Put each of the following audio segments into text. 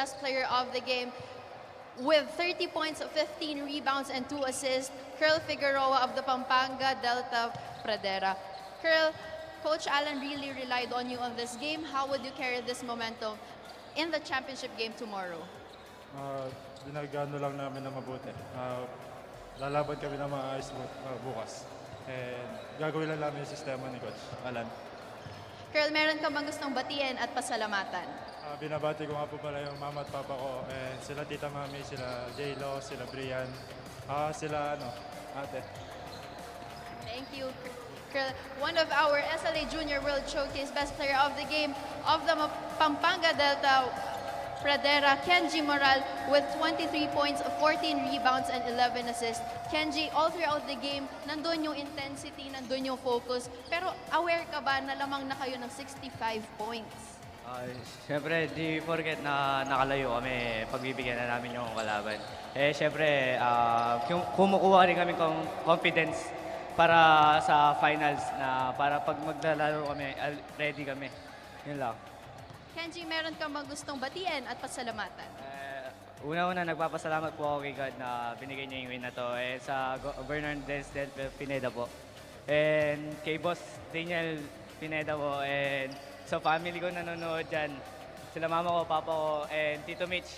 best player of the game with 30 points, 15 rebounds, and 2 assists. Curl Figueroa of the Pampanga Delta Pradera. Curl, Coach Alan really relied on you on this game. How would you carry this momentum in the championship game tomorrow? Ginagano lang namin na mabuti. Lalaban kami na maayos bukas. And gagawin lang namin yung sistema ni Coach Alan. Curl, meron ka bang gustong batiin at pasalamatan? Binabati ko nga po pala yung mama at papa ko. And sila Tita Mami, sila J-Lo, sila Brian, sila ate. Thank you, Curl. One of our SLA Junior World Showcase Best Player of the Game of the Pampanga Delta Pradera, Kenji Moral with 23 points, 14 rebounds, and 11 assists. Kenji, all throughout the game, nandun yung intensity, nandun yung focus. Pero aware ka ba na lamang na kayo ng 65 points? Siyempre, di forget na nakalayo kami, pagbibigyan na namin yung kalaban. Siyempre, kumukuha rin kami confidence para sa finals na para pag maglalaro kami, ready kami. Yun lang. Kenji, meron ka bang gustong batiin at pasalamatan? Una-una, nagpapasalamat po ako kay God na binigay niya yung win na to. Sa Governor Del Pineda po. And kay Boss Daniel Pineda po. And sa family ko nanonood dyan. Sila mama ko, papa ko, and Tito Mitch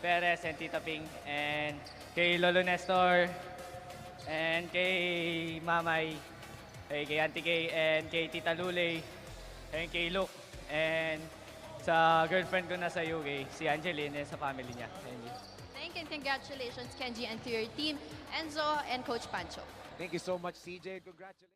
Perez, and Tita Ping. And kay Lolo Nestor, and kay Mamay, kay Auntie Kay, and kay Tita Lulay, and kay Luke, and sa girlfriend ko na sa UK, si Angeline, and sa family niya. Thank you. Thank you and congratulations, Kenji, and to your team, Enzo and Coach Pancho. Thank you so much, CJ. Congratulations.